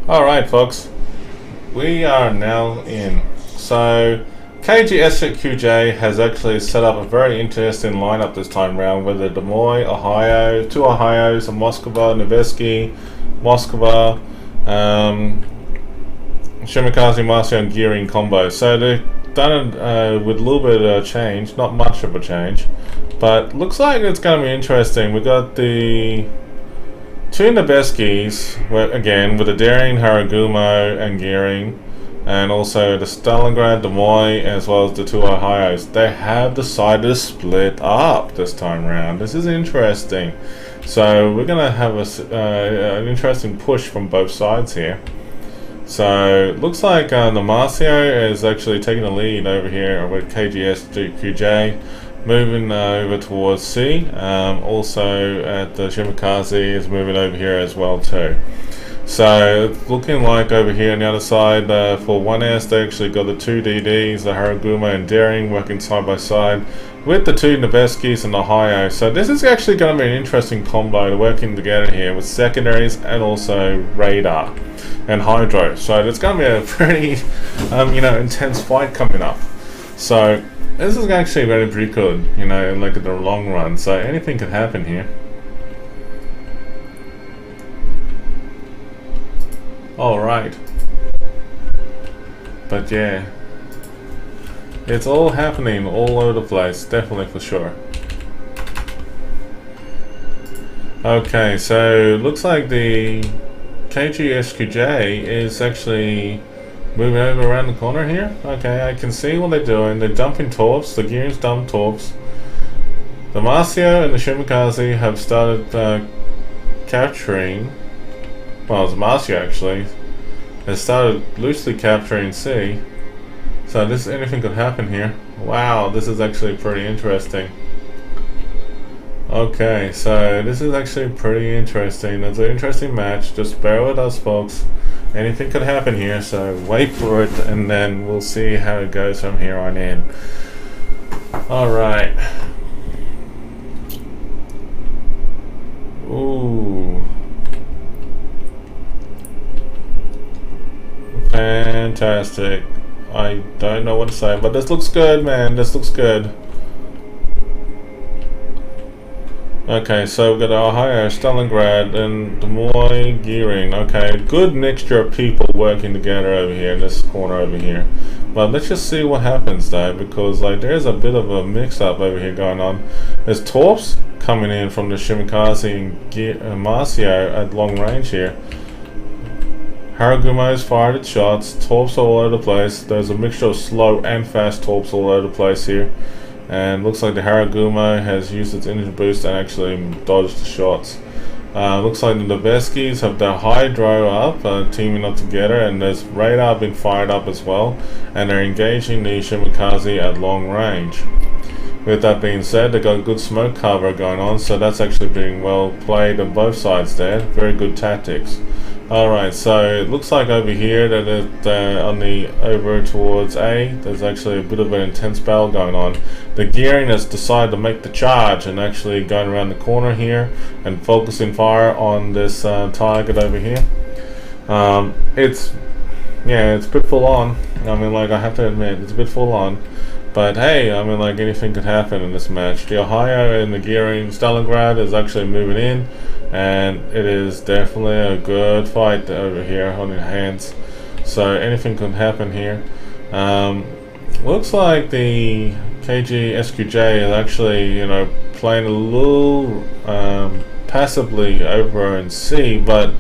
Alright folks, we are now in. So KGSQJ has actually set up a very interesting lineup this time around with the Des Moines, Ohio, two Ohios, a Moscow, Nevesky, Moscow, Shimakaze, Marcio and Gearing combo. So they've done it with a little bit of change, not much of a change, but looks like it's going to be interesting. We got the two Nebeskis, again, with the Daring, Haragumo, and Gearing, and also the Stalingrad, Des Moines, as well as the two Ohios. They have decided to split up this time around. This is interesting. So we're going to have an interesting push from both sides here. So it looks like the Marcio is actually taking the lead over here with KGSQJ. Moving over towards C. Also at the Shimakaze is moving over here as well too. So it's looking like over here on the other side for 1S they actually got the two DDs, the Haragumo and Daring, working side by side with the two Nebeskis and the Ohio. So this is actually going to be an interesting combo working together here with secondaries and also radar and hydro. So it's going to be a pretty intense fight coming up. So this is actually pretty good, like in the long run. So anything could happen here. Alright. But yeah, it's all happening all over the place, definitely for sure. Okay, so looks like the KGSQJ is actually moving over around the corner here. Okay, I can see what they're doing. They're dumping torps. The Gearing's dump torps. The Marcio and the Shimakaze have started capturing. Well, it's Marcio actually has started loosely capturing C. So anything could happen here. Wow, this is actually pretty interesting. Okay, so this is actually pretty interesting. It's an interesting match. Just bear with us, folks. Anything could happen here, so wait for it, and then we'll see how it goes from here on in. Alright. Ooh. Fantastic. I don't know what to say, but this looks good, man. This looks good. Okay, so we've got Ohio, Stalingrad, and Des Moines, Gearing. Okay, good mixture of people working together over here in this corner over here. But let's just see what happens though, because there's a bit of a mix-up over here going on. There's torps coming in from the Shimakaze and Marcio at long range here. Haragumo's fired its shots. Torps all over the place. There's a mixture of slow and fast torps all over the place here. And looks like the Haragumo has used its engine boost and actually dodged the shots. Looks like the Nebeskis have their hydro up, teaming up together, and there's radar being fired up as well, and they're engaging the Shimakaze at long range. With that being said, they've got good smoke cover going on, so that's actually being well played on both sides there. Very good tactics. Alright, so it looks like over here that over towards A, there's actually a bit of an intense battle going on. The Gearing has decided to make the charge and actually going around the corner here and focusing fire on this target over here. It's a bit full on. I have to admit, it's a bit full on. But hey, anything could happen in this match. The Ohio and the Gearing, Stalingrad is actually moving in, and it is definitely a good fight over here on your hands. So anything could happen here. Looks like the KGSQJ is actually, playing a little passively over in C, but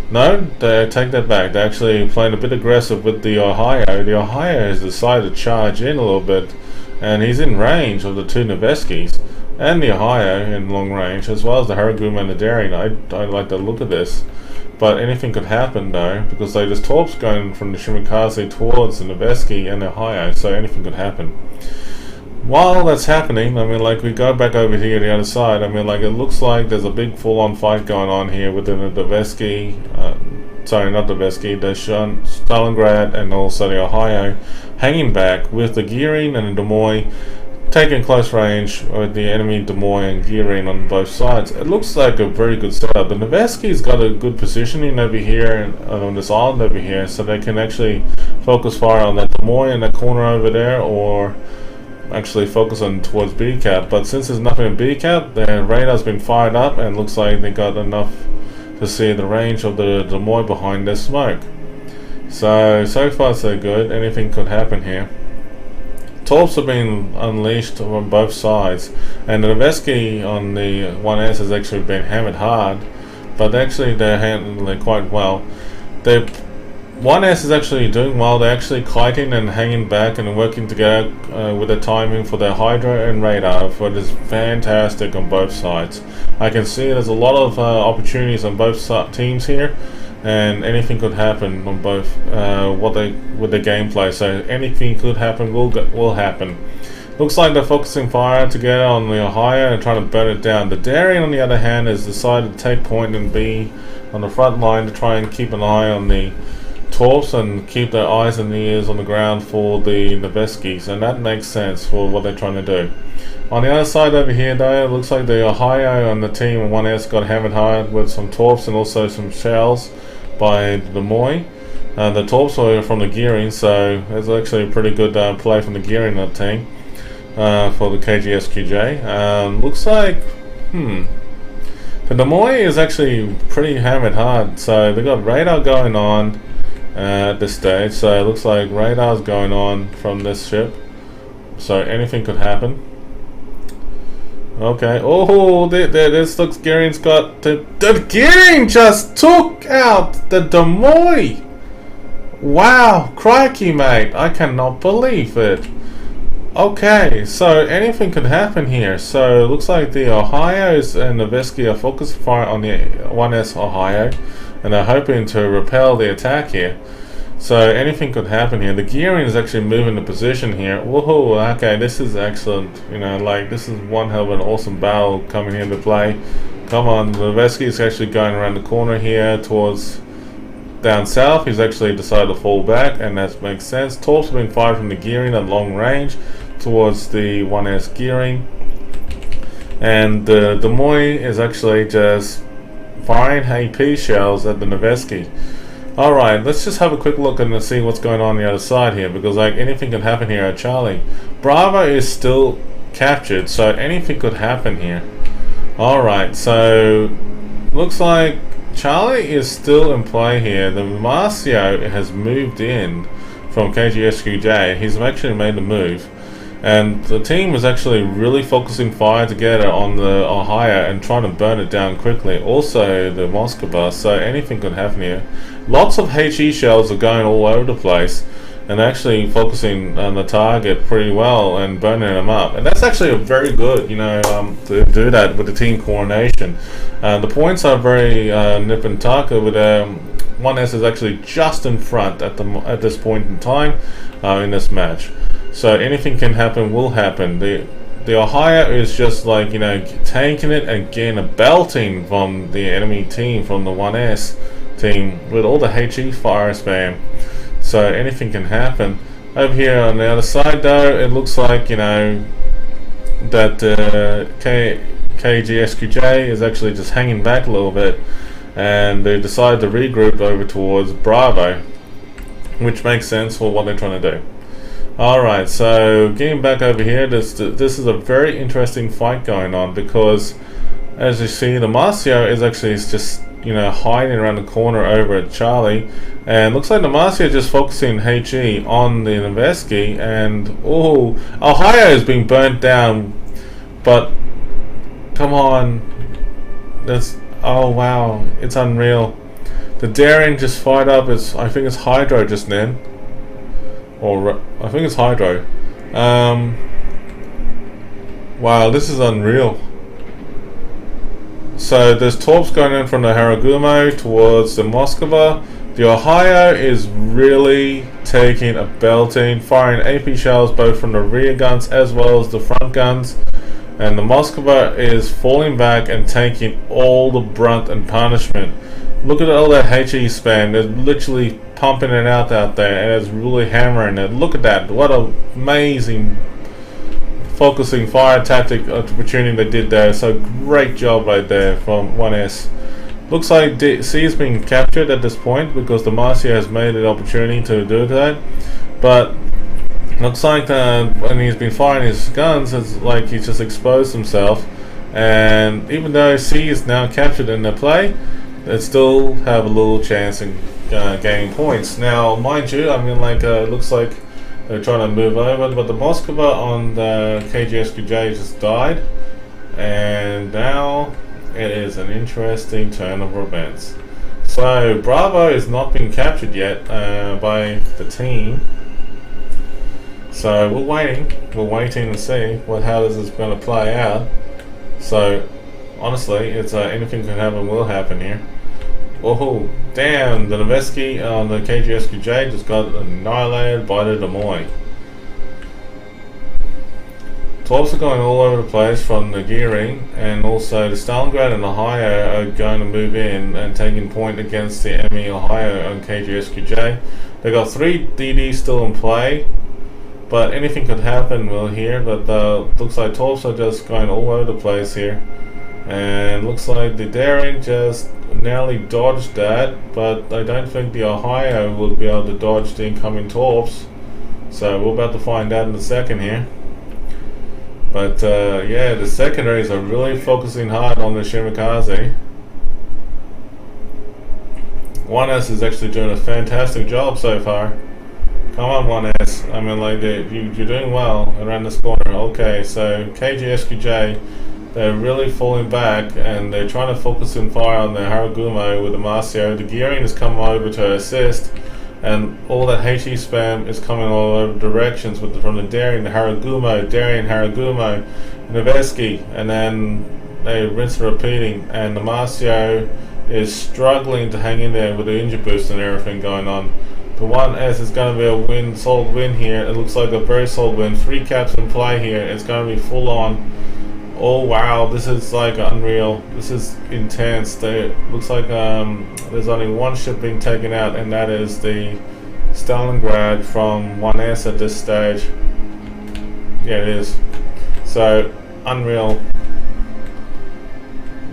no, they take that back. They're actually playing a bit aggressive with the Ohio. The Ohio has decided to charge in a little bit, and he's in range of the two Nebeskis and the Ohio in long range, as well as the Haragumo and the Daring. I like the look of this, but anything could happen though, because there's torps going from the Shimakaze towards the Neveski and the Ohio, so anything could happen. While that's happening, we go back over here to the other side. It looks like there's a big full-on fight going on here within the Neveski, sorry, not the Neveski, the Stalingrad and also the Ohio, hanging back with the Gearing and the Des Moines taking close range with the enemy Des Moines and gearing on both sides. It looks like a very good setup. The Noveski's got a good positioning over here on this island over here, so they can actually focus fire on that Des Moines in that corner over there, or actually focus on towards B cap. But since there's nothing in B cap, the radar's been fired up and looks like they got enough to see the range of the Des Moines behind their smoke. So far so good. Anything could happen here. Torps have been unleashed on both sides, and the Noveski on the 1S has actually been hammered hard, but actually they're handling it quite well. The 1S is actually doing well. They're actually kiting and hanging back and working together with the timing for their hydro and radar, which is fantastic on both sides. I can see there's a lot of opportunities on both teams here, and anything could happen on both with the gameplay. So anything could happen will happen. Looks like they're focusing fire together on the Ohio and trying to burn it down. The Darien, on the other hand, has decided to take point and be on the front line to try and keep an eye on the Torps and keep their eyes and ears on the ground for the Noveskis, and that makes sense for what they're trying to do. On the other side over here though, it looks like the Ohio and the team in 1S got hammered hard with some Torps and also some shells by Des Moines. The Torps were from the gearing, so it's actually a pretty good play from the gearing that team for the KGSQJ. Looks like the Des Moines is actually pretty hammered hard, so they got radar going on at this stage. So it looks like radar's going on from this ship, so anything could happen. Okay. Oh, this looks Gearing's got the Gearing just took out the Des Moines. Wow, crikey, mate! I cannot believe it. Okay, so anything could happen here. So it looks like the Ohios and the Noveski are focused fire on the 1S Ohio, and they're hoping to repel the attack here. So anything could happen here. The gearing is actually moving the position here. Whoa, okay, this is excellent. You know, like, this is one hell of an awesome battle coming into play. Come on, the Noveski is actually going around the corner here towards down south. He's actually decided to fall back, and that makes sense. Torps have been fired from the gearing at long range towards the 1S gearing. And the Des Moines is actually just firing AP shells at the Noveski. Alright, let's just have a quick look and see what's going on the other side here, because like anything can happen here at Charlie. Bravo is still captured, so anything could happen here. Alright, so looks like Charlie is still in play here. The Marcio has moved in from KGSQJ. He's actually made the move. And the team is actually really focusing fire together on the Ohio and trying to burn it down quickly. Also the Moskva, so anything could happen here. Lots of HE shells are going all over the place and actually focusing on the target pretty well and burning them up. And that's actually a very good, you know, to do that with the team coordination. The points are very nip and tuck. With 1S is actually just in front at this point in time in this match. So anything can happen will happen. The Ohio is just like, you know, tanking it and getting a belting from the enemy team, from the 1S team, with all the HE fire spam. So anything can happen. Over here on the other side though, it looks like, you know, that KGSQJ is actually just hanging back a little bit, and they decide to regroup over towards Bravo, which makes sense for what they're trying to do. Alright, so getting back over here, this is a very interesting fight going on, because as you see, the Marcio is actually just, you know, hiding around the corner over at Charlie, and looks like the Marcio just focusing HE on the Noveski, and oh, Ohio is being burnt down, but come on, that's, oh wow, it's unreal. The Daring just fired up its, I think it's Hydro just then. Or I think it's Hydro. Wow, this is unreal. So there's Torps going in from the Haragumo towards the Moskva. The Ohio is really taking a belting, firing AP shells both from the rear guns as well as the front guns. And the Moskva is falling back and taking all the brunt and punishment. Look at all that HE spam. They're literally pumping it out there, and it's really hammering it. Look at that. What an amazing focusing fire tactic opportunity they did there. So great job right there from 1S. Looks like C has been captured at this point because the Marcia has made an opportunity to do that. But looks like when he's been firing his guns, it's like he's just exposed himself. And even though C is now captured in the play, they still have a little chance in gaining points. Now, mind you, I mean, like, it looks like they're trying to move over, but the Moskva on the KGSQJ just died. And now it is an interesting turn of events. So Bravo is not being captured yet by the team. So we're waiting to see how this is going to play out. So honestly, it's anything can happen will happen here. Oh damn! The Noveski on the KGSQJ just got annihilated by the Demoy. Torps are going all over the place from the gearing, and also the Stalingrad and Ohio are going to move in and taking point against the enemy Ohio on KGSQJ. They got 3 DD still in play, but anything could happen will here. But looks like Torps are just going all over the place here, and looks like the Daring just narrowly dodged that, but I don't think the Ohio will be able to dodge the incoming Torps. So we're about to find out in a second here. But yeah, the secondaries are really focusing hard on the Shimakaze. 1S is actually doing a fantastic job so far. Come on, 1S. I mean, like, you're doing well around this corner. Okay, so KGSQJ, they're really falling back and they're trying to focus in fire on the Haragumo with the Marcio. The gearing is coming over to assist, and all that HE spam is coming all over directions from the Daring, the Haragumo, Noveski, and then they rinse and repeating, and the Marcio is struggling to hang in there with the injury boost and everything going on. The 1S is going to be a solid win here. It looks like a very solid win. 3 caps in play here. It's going to be full on. Oh wow, this is like unreal. This is intense. Looks like there's only 1 ship being taken out, and that is the Stalingrad from 1S at this stage. Yeah, it is. So unreal.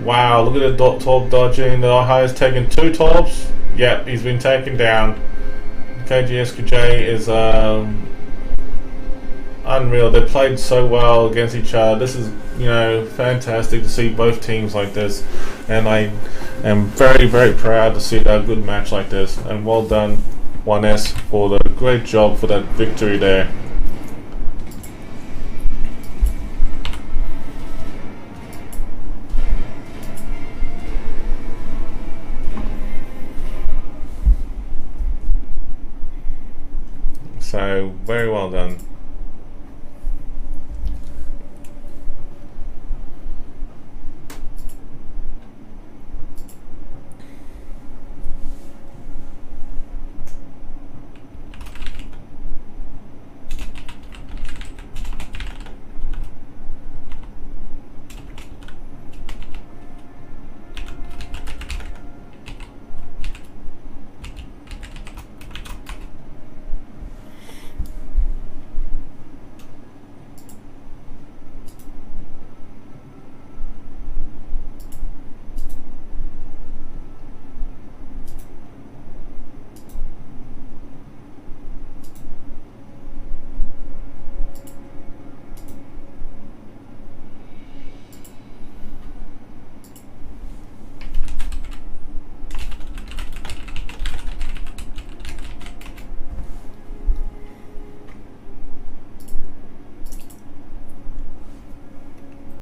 Wow, look at the Torp dodging. The Ohio's taken 2 Torps. Yep, he's been taken down. KGSQJ is unreal. They played so well against each other. This is, you know, fantastic to see both teams like this, and I am very, very proud to see a good match like this. And well done 1S for the great job for that victory there. So very well done.